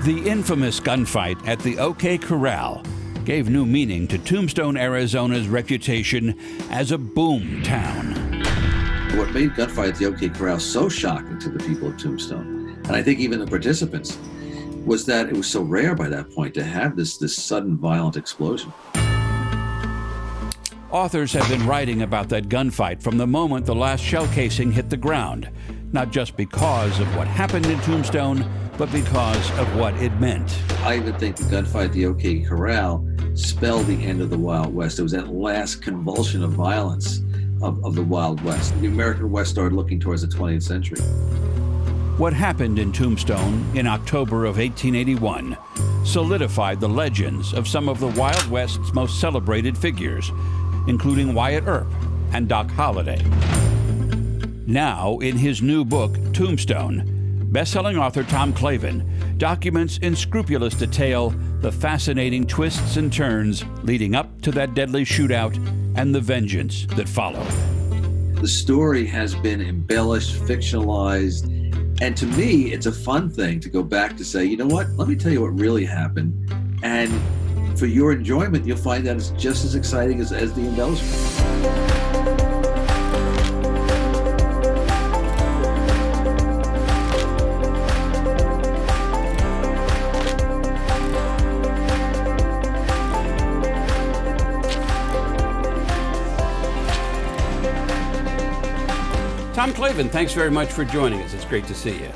The infamous gunfight at the OK Corral gave new meaning to Tombstone, Arizona's reputation as a boom town. What made gunfight at the OK Corral so shocking to the people of Tombstone, and I think even the participants, was that it was so rare by that point to have this sudden violent explosion. Authors have been writing about that gunfight from the moment the last shell casing hit the ground, not just because of what happened in Tombstone, but because of what it meant. I even think the gunfight at the OK Corral spelled the end of the Wild West. It was that last convulsion of violence of the Wild West. The American West started looking towards the 20th century. What happened in Tombstone in October of 1881 solidified the legends of some of the Wild West's most celebrated figures, including Wyatt Earp and Doc Holliday. Now, in his new book, Tombstone, best-selling author Tom Clavin documents in scrupulous detail the fascinating twists and turns leading up to that deadly shootout and the vengeance that followed. The story has been embellished, fictionalized, and to me, it's a fun thing to go back to say, you know what, let me tell you what really happened. And for your enjoyment, you'll find that it's just as exciting as the embellishment. Tom Clavin, thanks very much for joining us. It's great to see you.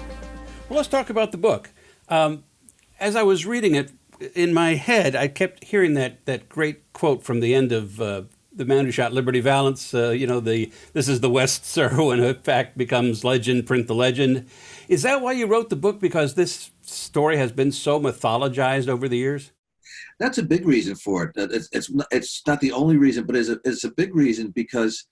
Well, let's talk about the book. As I was reading it, in my head, I kept hearing that great quote from the end of The Man Who Shot Liberty Valance, this is the West, sir, who in fact becomes legend, print the legend. Is that why you wrote the book? Because this story has been so mythologized over the years? That's a big reason for it. It's not the only reason, but it's a big reason because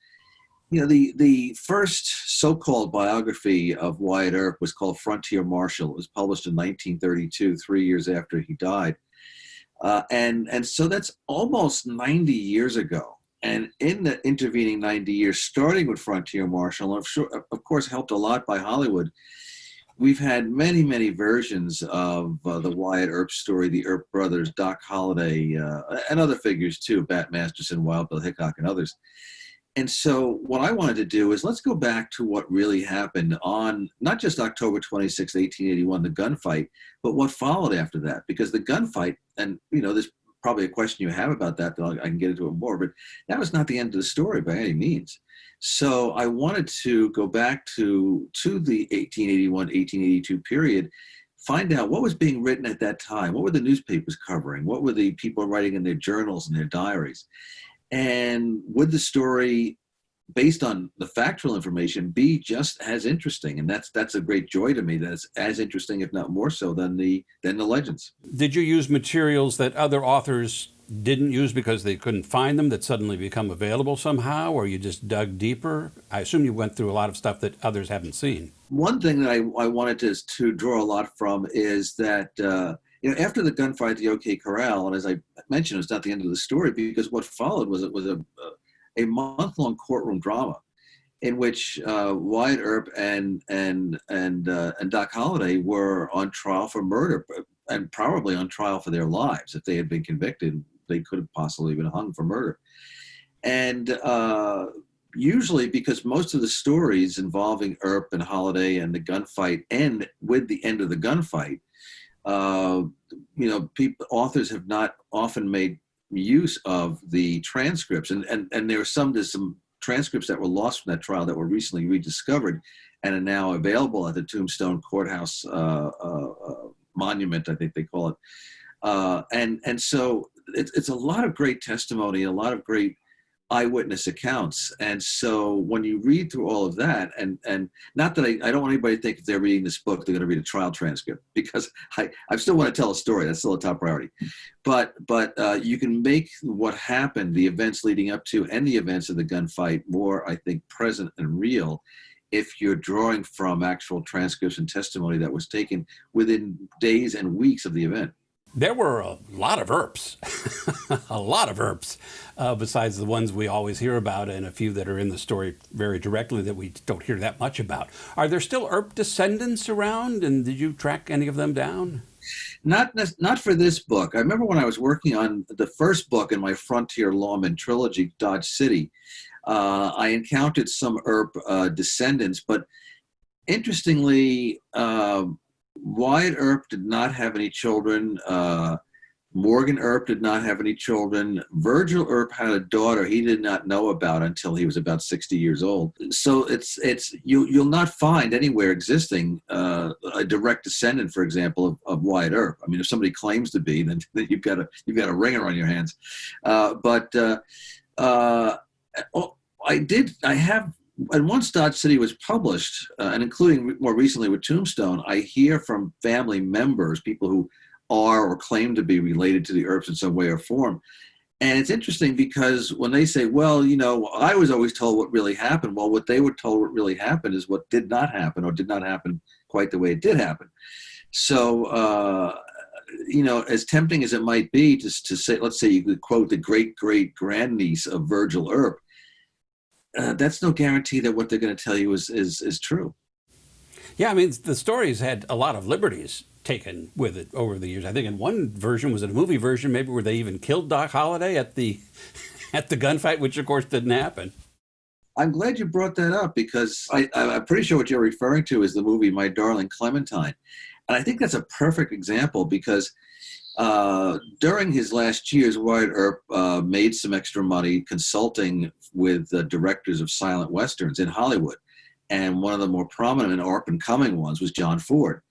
the first so-called biography of Wyatt Earp was called Frontier Marshal. It was published in 1932, 3 years after he died. And so that's almost 90 years ago. And in the intervening 90 years, starting with Frontier Marshal, of course, helped a lot by Hollywood, we've had many, many versions of the Wyatt Earp story, the Earp Brothers, Doc Holliday, and other figures too, Bat Masterson, Wild Bill Hickok, and others. And so what I wanted to do is let's go back to what really happened on not just October 26, 1881, the gunfight, but what followed after that. Because the gunfight, and there's probably a question you have about that I can get into it more, but that was not the end of the story by any means. So I wanted to go back to the 1881, 1882 period, find out what was being written at that time. What were the newspapers covering? What were the people writing in their journals and their diaries? And would the story, based on the factual information, be just as interesting? And that's a great joy to me. That's as interesting, if not more so, than the legends. Did you use materials that other authors didn't use because they couldn't find them that suddenly become available somehow, or you just dug deeper? I assume you went through a lot of stuff that others haven't seen. One thing that I wanted to draw a lot from is that after the gunfight at the OK Corral, and as I mentioned, it's not the end of the story because what followed was a month-long courtroom drama in which Wyatt Earp and Doc Holliday were on trial for murder and probably on trial for their lives. If they had been convicted, they could have possibly been hung for murder. And usually, because most of the stories involving Earp and Holliday and the gunfight end with the end of the gunfight, authors have not often made use of the transcripts, and there's some transcripts that were lost from that trial that were recently rediscovered and are now available at the Tombstone Courthouse monument, I think they call it. And so it's a lot of great testimony, a lot of great eyewitness accounts. And so when you read through all of that, and not that I don't want anybody to think if they're reading this book, they're going to read a trial transcript, because I still want to tell a story. That's still a top priority. But you can make what happened, the events leading up to and the events of the gunfight, more, I think, present and real if you're drawing from actual transcripts and testimony that was taken within days and weeks of the event. There were a lot of Earps, a lot of Earps, besides the ones we always hear about, and a few that are in the story very directly that we don't hear that much about. Are there still Earp descendants around, and did you track any of them down? Not for this book. I remember when I was working on the first book in my Frontier Lawmen trilogy, Dodge City, I encountered some Earp descendants, but interestingly, Wyatt Earp did not have any children. Morgan Earp did not have any children. Virgil Earp had a daughter he did not know about until he was about 60 years old. So you'll not find anywhere existing a direct descendant, for example, of Wyatt Earp. I mean, if somebody claims to be, then you've got a ringer on your hands. I have. And once Dodge City was published, and including more recently with Tombstone, I hear from family members, people who are or claim to be related to the Earps in some way or form. And it's interesting because when they say, well, I was always told what really happened. Well, what they were told what really happened is what did not happen, or did not happen quite the way it did happen. So, as tempting as it might be just to say, let's say you could quote the great-great-grandniece of Virgil Earp, that's no guarantee that what they're going to tell you is true. Yeah, I mean, the stories had a lot of liberties taken with it over the years. I think in one version, was it a movie version, maybe, where they even killed Doc Holliday at the gunfight, which of course didn't happen. I'm glad you brought that up, because I'm pretty sure what you're referring to is the movie My Darling Clementine. And I think that's a perfect example, because during his last years, Wyatt Earp made some extra money consulting with directors of silent westerns in Hollywood. And one of the more prominent and up-and-coming ones was John Ford.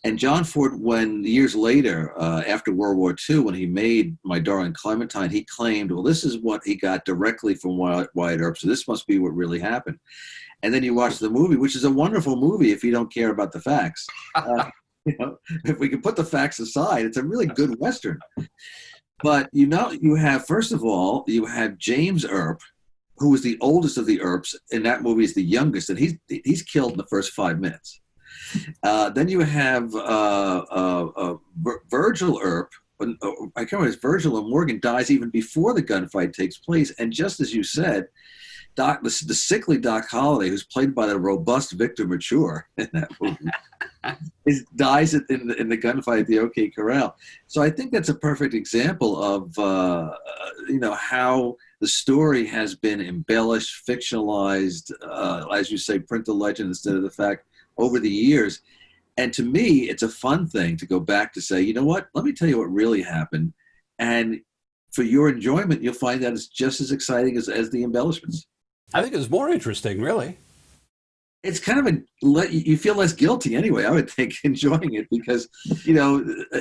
And John Ford, when years later, after World War II, when he made My Darling Clementine, he claimed, well, this is what he got directly from Wyatt Earp, so this must be what really happened. And then you watch the movie, which is a wonderful movie if you don't care about the facts. If we can put the facts aside, it's a really good Western. But you have, first of all, you have James Earp, who was the oldest of the Earps. In that movie is the youngest, and he's killed in the first 5 minutes. Then you have Virgil Earp. I can't remember, it's Virgil, and Morgan dies even before the gunfight takes place. And just as you said, the sickly Doc Holliday, who's played by the robust Victor Mature in that movie, dies in the gunfight at the OK Corral. So I think that's a perfect example of how the story has been embellished, fictionalized, as you say, print the legend instead of the fact, over the years. And to me, it's a fun thing to go back to say, you know what, let me tell you what really happened. And for your enjoyment, you'll find that it's just as exciting as the embellishments. I think it's more interesting, really. It's kind of you feel less guilty anyway, I would think, enjoying it, because,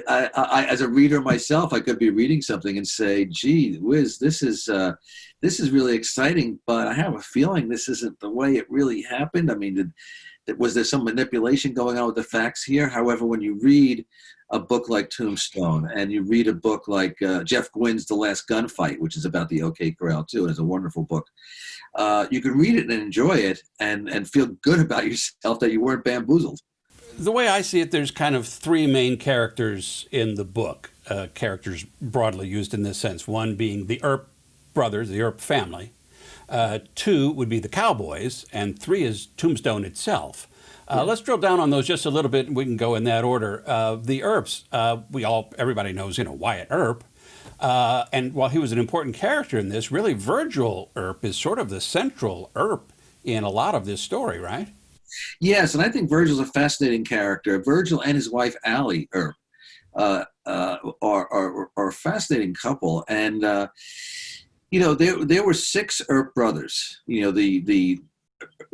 I as a reader myself, I could be reading something and say, gee whiz, this is really exciting, but I have a feeling this isn't the way it really happened. I mean, was there some manipulation going on with the facts here? However, when you read a book like Tombstone, and you read a book like Jeff Gwynn's The Last Gunfight, which is about the OK Corral too, and it's a wonderful book, you can read it and enjoy it and feel good about yourself that you weren't bamboozled. The way I see it, there's kind of three main characters in the book, characters broadly used in this sense. One being the Earp brothers, the Earp family. Two would be the Cowboys, and three is Tombstone itself. Let's drill down on those just a little bit, and we can go in that order. The Earps, everybody knows, Wyatt Earp. And while he was an important character in this, really Virgil Earp is sort of the central Earp in a lot of this story, right? Yes, and I think Virgil's a fascinating character. Virgil and his wife, Allie Earp, are a fascinating couple. And, there were 6 Earp brothers. The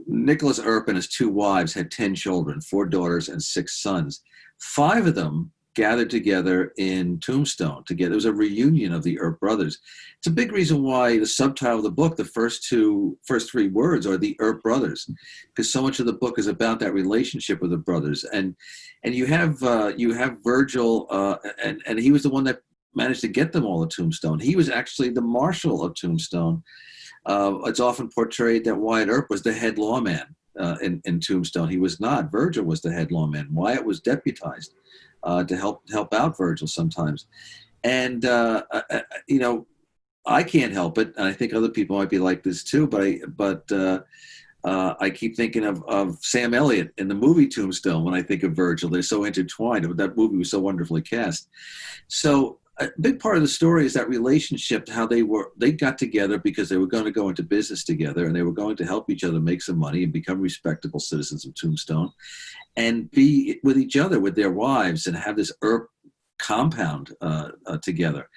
Nicholas Earp and his 2 wives had 10 children, 4 daughters and 6 sons. 5 of them gathered together in Tombstone together. It was a reunion of the Earp brothers. It's a big reason why the subtitle of the book, the first 3 words, are the Earp Brothers, because so much of the book is about that relationship with the brothers. And you have Virgil, and he was the one that managed to get them all to Tombstone. He was actually the marshal of Tombstone. It's often portrayed that Wyatt Earp was the head lawman in Tombstone. He was not. Virgil was the head lawman. Wyatt was deputized to help out Virgil sometimes. And I can't help it, and I think other people might be like this too. But I keep thinking of Sam Elliott in the movie Tombstone when I think of Virgil. They're so intertwined. That movie was so wonderfully cast. So a big part of the story is that relationship, how they got together because they were going to go into business together, and they were going to help each other make some money and become respectable citizens of Tombstone, and be with each other, with their wives, and have this Earp compound together.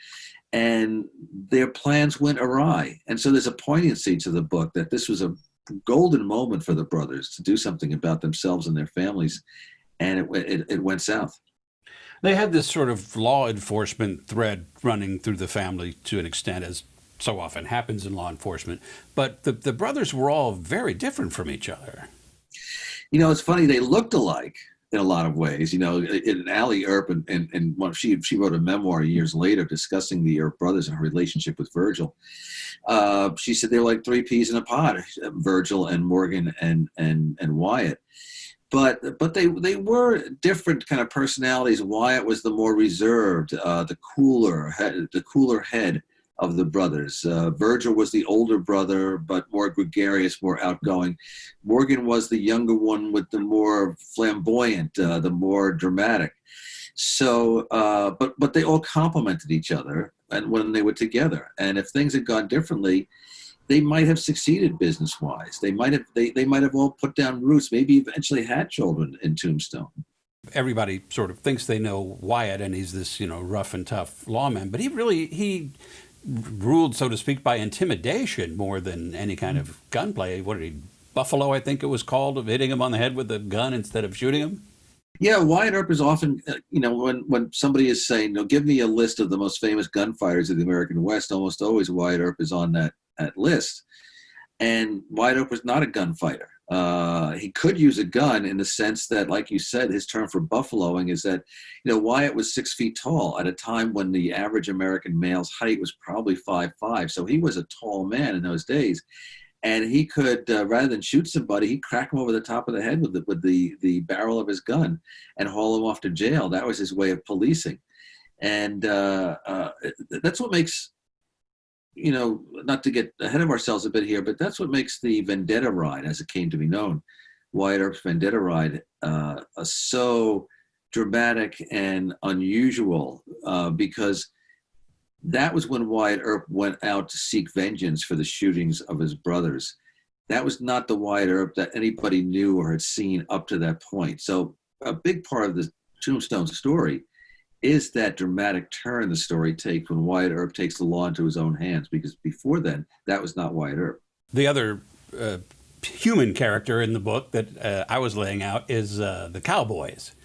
And their plans went awry. And so there's a poignancy to the book that this was a golden moment for the brothers to do something about themselves and their families, and it went south. They had this sort of law enforcement thread running through the family to an extent, as so often happens in law enforcement, but the brothers were all very different from each other. It's funny, they looked alike in a lot of ways. In Allie Earp, and she wrote a memoir years later discussing the Earp brothers and her relationship with Virgil. She said they were like three peas in a pod, Virgil and Morgan and Wyatt. But they were different kind of personalities. Wyatt was the more reserved, the cooler head of the brothers. Virgil was the older brother, but more gregarious, more outgoing. Morgan was the younger one with the more flamboyant, the more dramatic. So, but they all complemented each other, and when they were together. And if things had gone differently, they might have succeeded business-wise. They might have all put down roots, maybe eventually had children in Tombstone. Everybody sort of thinks they know Wyatt, and he's this, rough and tough lawman, but he ruled, so to speak, by intimidation more than any kind of gunplay. What did he, Buffalo, I think it was called, of hitting him on the head with a gun instead of shooting him? Yeah, Wyatt Earp is often, when somebody is saying, give me a list of the most famous gunfighters of the American West, almost always Wyatt Earp is on that list. And Wyatt Earp was not a gunfighter. He could use a gun in the sense that, like you said, his term for buffaloing is that, Wyatt was 6 feet tall at a time when the average American male's height was probably 5'5". So he was a tall man in those days. And he could, rather than shoot somebody, he'd crack him over the top of the head with the barrel of his gun and haul him off to jail. That was his way of policing. And that's what makes, not to get ahead of ourselves a bit here, but that's what makes the Vendetta Ride, as it came to be known, Wyatt Earp's Vendetta Ride, so dramatic and unusual, because that was when Wyatt Earp went out to seek vengeance for the shootings of his brothers. That was not the Wyatt Earp that anybody knew or had seen up to that point. So a big part of the Tombstone story is that dramatic turn the story takes when Wyatt Earp takes the law into his own hands, because before then, that was not Wyatt Earp. The other human character in the book that I was laying out is the Cowboys.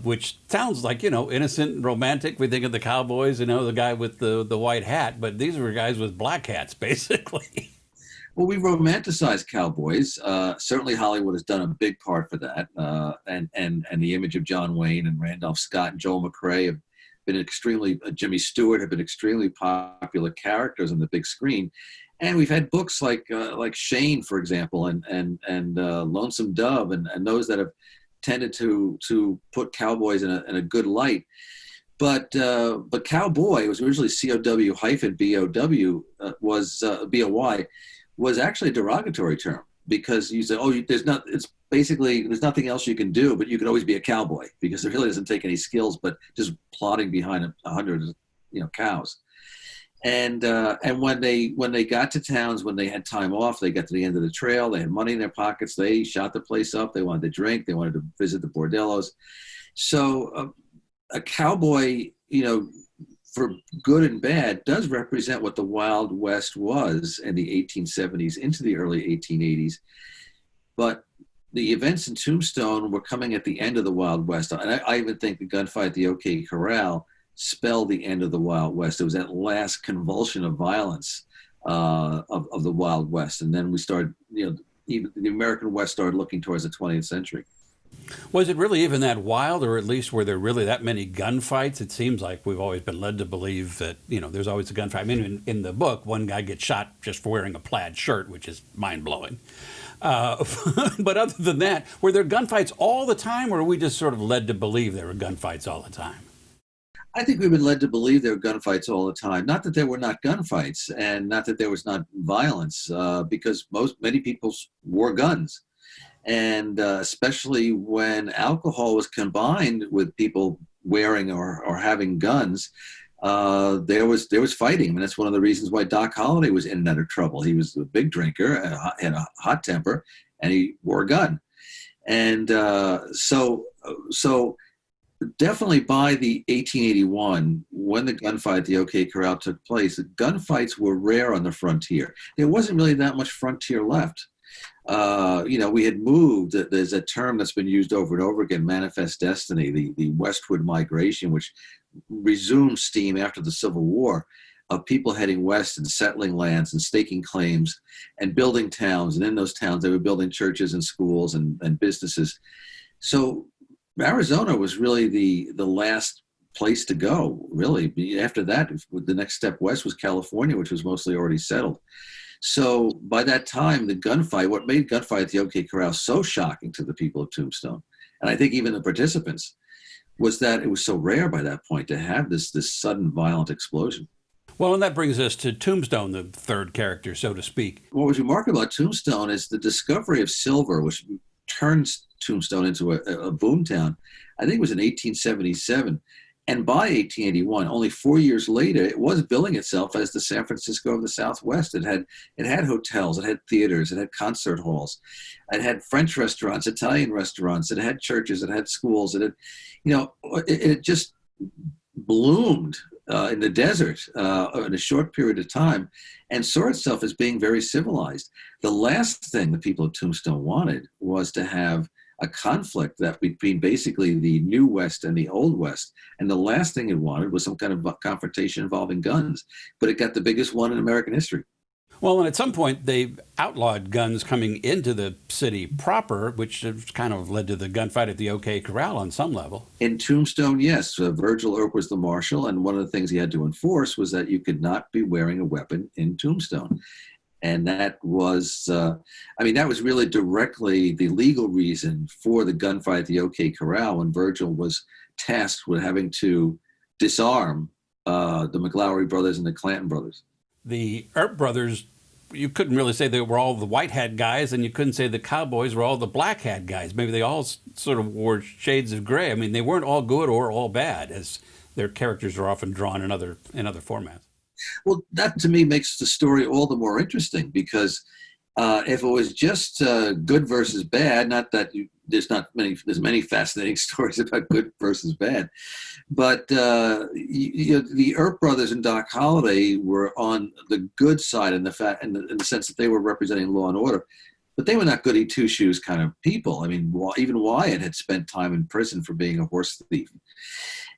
Which sounds like, innocent and romantic. We think of the Cowboys, the guy with the white hat, but these were guys with black hats, basically. Well, we romanticize cowboys. Certainly Hollywood has done a big part for that. And the image of John Wayne and Randolph Scott and Joel McCrea have been Jimmy Stewart have been extremely popular characters on the big screen. And we've had books like Shane, for example, and Lonesome Dove, and those that have tended to put cowboys in a good light, but cowboy was originally COW-BOW was BOY was actually a derogatory term, because you say, there's nothing else you can do, but you can always be a cowboy, because it really doesn't take any skills but just plodding behind 100 cows. And when they got to towns, when they had time off, they got to the end of the trail, they had money in their pockets, they shot the place up, they wanted to drink, they wanted to visit the bordellos. So a cowboy, for good and bad, does represent what the Wild West was in the 1870s into the early 1880s. But the events in Tombstone were coming at the end of the Wild West. And I even think the gunfight at the OK Corral spelled the end of the Wild West. It was that last convulsion of violence of the Wild West. And then we started, even the American West started looking towards the 20th century. Was it really even that wild, or at least were there really that many gunfights? It seems like we've always been led to believe that, there's always a gunfight. I mean, in the book, one guy gets shot just for wearing a plaid shirt, which is mind-blowing. But other than that, were there gunfights all the time, or were we just sort of led to believe there were gunfights all the time? I think we've been led to believe there were gunfights all the time. Not that there were not gunfights, and not that there was not violence, because many people wore guns, and especially when alcohol was combined with people wearing or having guns, there was fighting, and that's one of the reasons why Doc Holliday was in and out of trouble. He was a big drinker, had a hot temper, and he wore a gun, and so definitely by the 1881, when the gunfight at the OK Corral took place, the gunfights were rare on the frontier. There wasn't really that much frontier left. We had moved. There's a term that's been used over and over again, manifest destiny, the Westward Migration, which resumed steam after the Civil War, of people heading west and settling lands and staking claims and building towns. And in those towns, they were building churches and schools and businesses. So Arizona was really the last place to go, really. After that, the next step west was California, which was mostly already settled. So by that time, the gunfight, what made gunfight at the OK Corral so shocking to the people of Tombstone, and I think even the participants, was that it was so rare by that point to have this sudden violent explosion. Well, and that brings us to Tombstone, the third character, so to speak. What was remarkable about Tombstone is the discovery of silver, which turns Tombstone into a boom town. I think it was in 1877. And by 1881, only 4 years later, it was billing itself as the San Francisco of the Southwest. It had hotels, it had theaters, it had concert halls, it had French restaurants, Italian restaurants, it had churches, it had schools, it just bloomed in the desert in a short period of time, and saw itself as being very civilized. The last thing the people of Tombstone wanted was to have a conflict that between basically the New West and the Old West. And the last thing it wanted was some kind of confrontation involving guns. But it got the biggest one in American history. Well, and at some point, they outlawed guns coming into the city proper, which kind of led to the gunfight at the OK Corral on some level. In Tombstone, yes. Virgil Earp was the marshal, and one of the things he had to enforce was that you could not be wearing a weapon in Tombstone. And that was, that was really directly the legal reason for the gunfight at the OK Corral, when Virgil was tasked with having to disarm the McLaury brothers and the Clanton brothers. The Earp brothers, you couldn't really say they were all the white hat guys, and you couldn't say the Cowboys were all the black hat guys. Maybe they all sort of wore shades of gray. I mean, they weren't all good or all bad, as their characters are often drawn in other formats. Well, that to me makes the story all the more interesting, because if it was just good versus bad, not that there's many fascinating stories about good versus bad, but the Earp brothers and Doc Holliday were on the good side in the sense that they were representing law and order, but they were not goody two shoes kind of people. I mean, even Wyatt had spent time in prison for being a horse thief,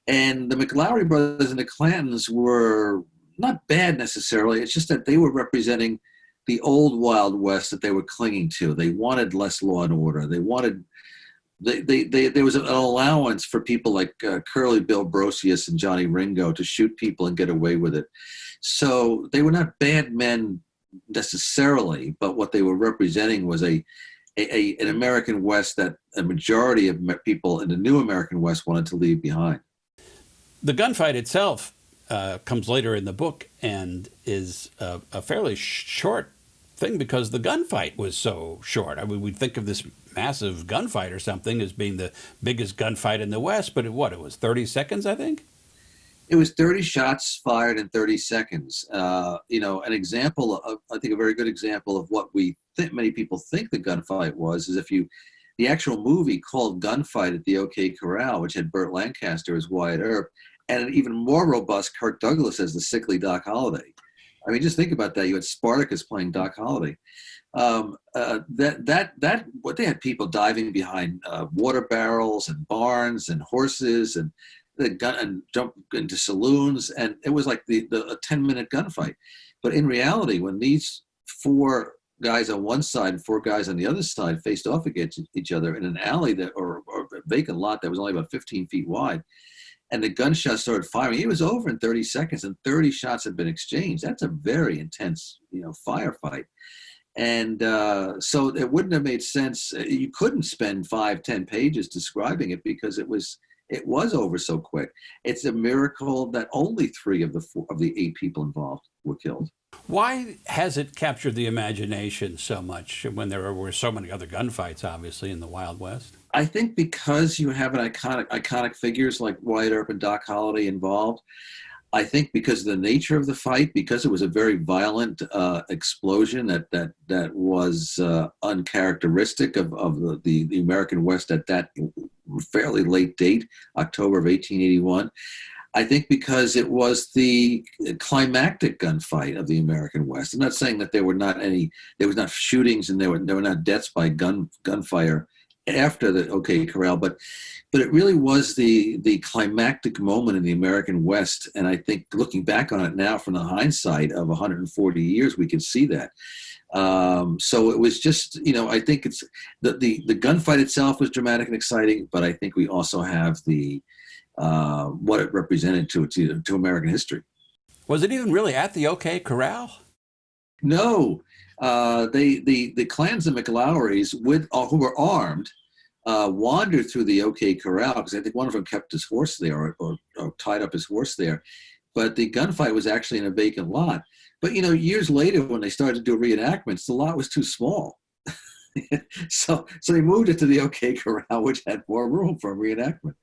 and the McLaury brothers and the Clantons were not bad necessarily. It's just that they were representing the old Wild West that they were clinging to. They wanted less law and order. There was an allowance for people like Curly Bill Brocius and Johnny Ringo to shoot people and get away with it. So they were not bad men necessarily, but what they were representing was an American West that a majority of people in the new American West wanted to leave behind. The gunfight itself comes later in the book and is a fairly short thing, because the gunfight was so short. I mean, we'd think of this massive gunfight or something as being the biggest gunfight in the West, but it was 30 seconds, I think? It was 30 shots fired in 30 seconds. An example of, I think a very good example of what many people think the gunfight was, is the actual movie called Gunfight at the OK Corral, which had Burt Lancaster as Wyatt Earp, and an even more robust Kirk Douglas as the sickly Doc Holliday. I mean, just think about that. You had Spartacus playing Doc Holliday. What they had people diving behind water barrels and barns and horses and jump into saloons, and it was like a 10-minute gunfight. But in reality, when these four guys on one side and four guys on the other side faced off against each other in an alley or a vacant lot that was only about 15 feet wide, and the gunshots started firing, it was over in 30 seconds, and 30 shots had been exchanged. That's a very intense, firefight. And so it wouldn't have made sense. You couldn't spend 5-10 pages describing it because it was over so quick. It's a miracle that only 3 of the 8 people involved were killed. Why has it captured the imagination so much when there were so many other gunfights, obviously, in the Wild West? I think because you have an iconic figures like Wyatt Earp and Doc Holliday involved. I think because of the nature of the fight, because it was a very violent explosion that was uncharacteristic of the American West at that fairly late date, October of 1881. I think because it was the climactic gunfight of the American West. I'm not saying that there was not shootings and there were not deaths by gunfire after the OK Corral, but it really was the climactic moment in the American West. And I think looking back on it now from the hindsight of 140 years, we can see that. So it was just, I think it's the gunfight itself was dramatic and exciting, but I think we also have what it represented to American history. Was it even really at the OK Corral? No, the clans of McLaury's who were armed wandered through the OK Corral because I think one of them kept his horse there or tied up his horse there. But the gunfight was actually in a vacant lot. But, years later when they started to do reenactments, the lot was too small. so they moved it to the OK Corral, which had more room for a reenactment.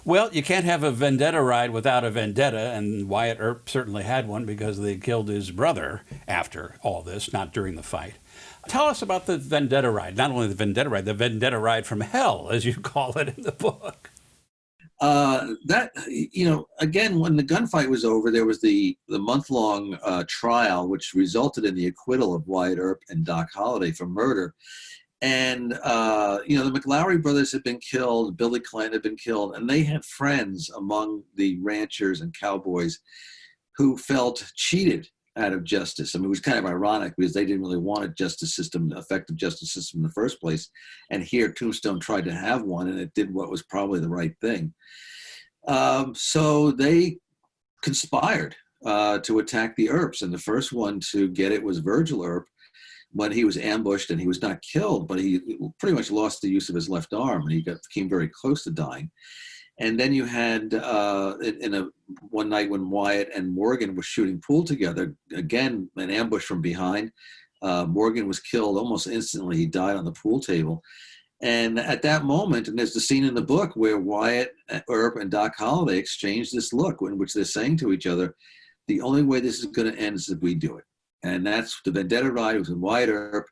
Well, you can't have a Vendetta Ride without a vendetta, and Wyatt Earp certainly had one because they killed his brother after all this, not during the fight. Tell us about the Vendetta Ride, not only the Vendetta Ride from hell, as you call it in the book. Again, when the gunfight was over, there was the month-long trial, which resulted in the acquittal of Wyatt Earp and Doc Holliday for murder. And, the McLaury brothers had been killed, Billy Clanton had been killed, and they had friends among the ranchers and cowboys who felt cheated out of justice. I mean, it was kind of ironic because they didn't really want an effective justice system in the first place. And here Tombstone tried to have one, and it did what was probably the right thing. So they conspired to attack the Earps, and the first one to get it was Virgil Earp, when he was ambushed, and he was not killed, but he pretty much lost the use of his left arm, and he came very close to dying. And then you had one night when Wyatt and Morgan were shooting pool together, again, an ambush from behind. Morgan was killed almost instantly. He died on the pool table. And at that moment, and there's the scene in the book where Wyatt Earp and Doc Holliday exchanged this look in which they're saying to each other, the only way this is going to end is if we do it. And that's the Vendetta Ride. It was with Wyatt Earp,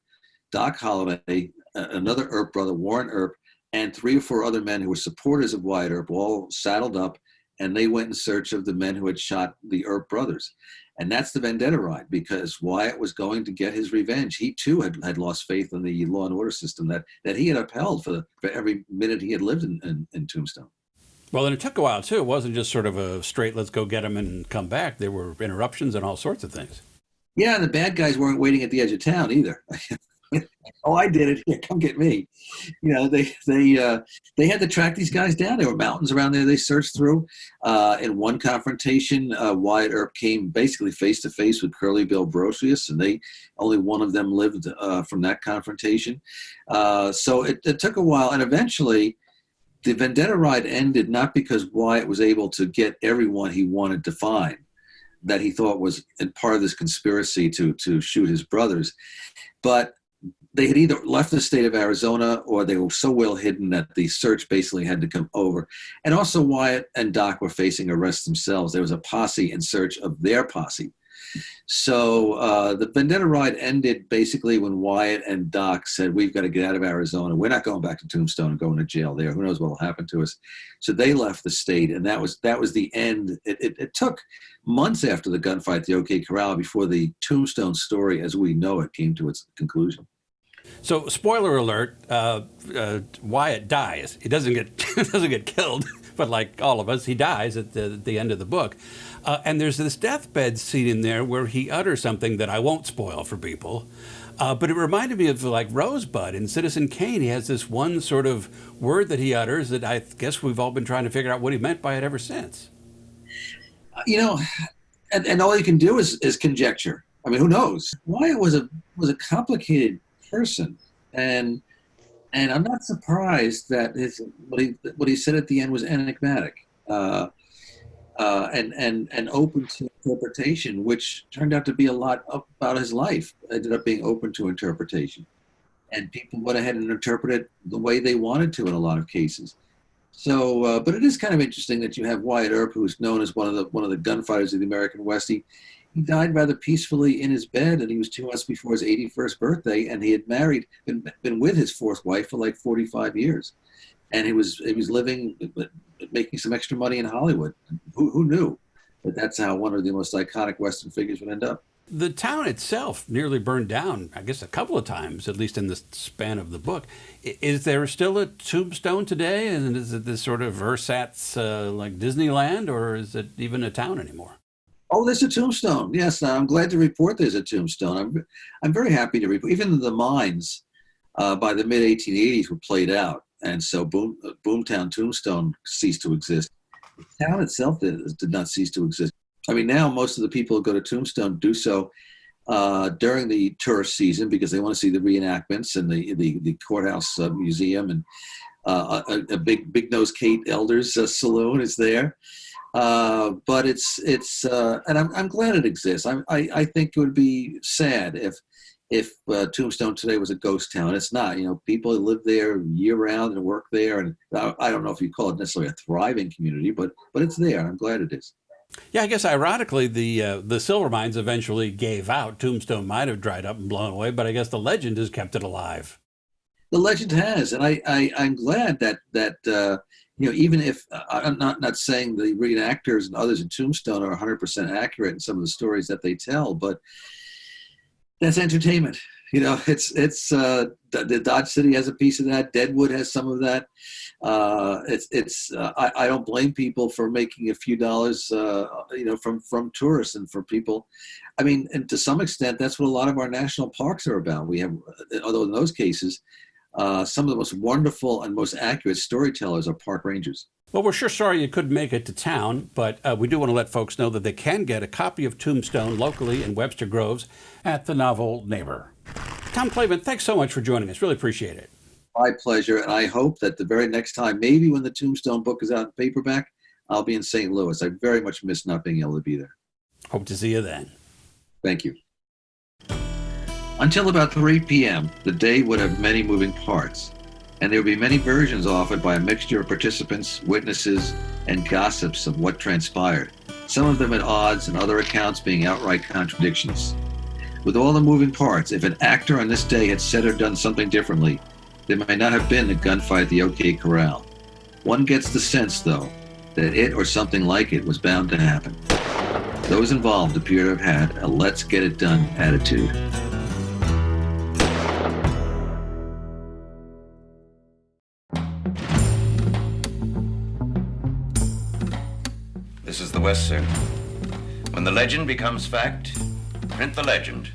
Doc Holliday, another Earp brother, Warren Earp, and 3 or 4 other men who were supporters of Wyatt Earp, all saddled up, and they went in search of the men who had shot the Earp brothers. And that's the Vendetta Ride, because Wyatt was going to get his revenge. He, too, had lost faith in the law and order system that he had upheld for every minute he had lived in Tombstone. Well, and it took a while, too. It wasn't just sort of a straight, let's go get him and come back. There were interruptions and all sorts of things. Yeah, and the bad guys weren't waiting at the edge of town either. Oh, I did it. Here, come get me. They had to track these guys down. There were mountains around there they searched through. In one confrontation, Wyatt Earp came basically face to face with Curly Bill Brocius, and only one of them lived from that confrontation. So it took a while, and eventually the Vendetta Ride ended not because Wyatt was able to get everyone he wanted to find, that he thought was part of this conspiracy to shoot his brothers. But they had either left the state of Arizona or they were so well hidden that the search basically had to come over. And also Wyatt and Doc were facing arrest themselves. There was a posse in search of their posse. So the Vendetta Ride ended basically when Wyatt and Doc said, we've got to get out of Arizona. We're not going back to Tombstone and going to jail there. Who knows what will happen to us? So they left the state, and that was the end. It took months after the gunfight at the OK Corral before the Tombstone story as we know it came to its conclusion. So, spoiler alert, Wyatt dies. He doesn't get killed, but like all of us, he dies at the end of the book. And there's this deathbed scene in there where he utters something that I won't spoil for people. But it reminded me of like Rosebud in Citizen Kane. He has this one sort of word that he utters that I guess we've all been trying to figure out what he meant by it ever since. And all you can do is conjecture. I mean, who knows? Wyatt was a complicated person, and I'm not surprised that what he said at the end was enigmatic, and open to interpretation, which turned out to be a lot about his life. Ended up being open to interpretation, and people went ahead and interpreted it the way they wanted to in a lot of cases. So, but it is kind of interesting that you have Wyatt Earp, who's known as one of the gunfighters of the American West. He died rather peacefully in his bed, and he was 2 months before his 81st birthday, and he had been with his fourth wife for like 45 years, and he was living, making some extra money in Hollywood. Who knew? But that's how one of the most iconic Western figures would end up. The town itself nearly burned down, I guess, a couple of times, at least in the span of the book. Is there still a Tombstone today? And is it this sort of ersatz like Disneyland, or is it even a town anymore? Oh, there's a Tombstone. Yes, I'm glad to report there's a Tombstone. I'm very happy to report. Even the mines by the mid-1880s were played out, and so Boomtown Tombstone ceased to exist. The town itself did not cease to exist. I mean, now most of the people who go to Tombstone do so during the tourist season because they want to see the reenactments and the courthouse museum, and a big nose Kate Elder's saloon is there. But it's and I'm glad it exists. I think it would be sad if Tombstone today was a ghost town. It's not. You know, people live there year round and work there, and I don't know if you call it necessarily a thriving community, but it's there. I'm glad it is. Yeah, I guess ironically, the silver mines eventually gave out. Tombstone might have dried up and blown away, but I guess the legend has kept it alive. The legend has, and I'm glad that you know, even if I'm not saying the reenactors and others in Tombstone are 100% accurate in some of the stories that they tell, but that's entertainment. You know, it's the Dodge City has a piece of that. Deadwood has some of that. I don't blame people for making a few dollars, you know, from tourists and for people. I mean, and to some extent, that's what a lot of our national parks are about. We have, although in those cases, some of the most wonderful and most accurate storytellers are park rangers. Well, we're sure sorry you couldn't make it to town, but we do want to let folks know that they can get a copy of Tombstone locally in Webster Groves at the Novel Neighbor. Tom Clavin, thanks so much for joining us. Really appreciate it. My pleasure, and I hope that the very next time, maybe when the Tombstone book is out in paperback, I'll be in St. Louis. I very much miss not being able to be there. Hope to see you then. Thank you. Until about 3 p.m., the day would have many moving parts, and there would be many versions offered by a mixture of participants, witnesses, and gossips of what transpired, some of them at odds and other accounts being outright contradictions. With all the moving parts, if an actor on this day had said or done something differently, there might not have been a gunfight at the OK Corral. One gets the sense, though, that it or something like it was bound to happen. Those involved appear to have had a let's get it done attitude. This is the West, sir. When the legend becomes fact, print the legend.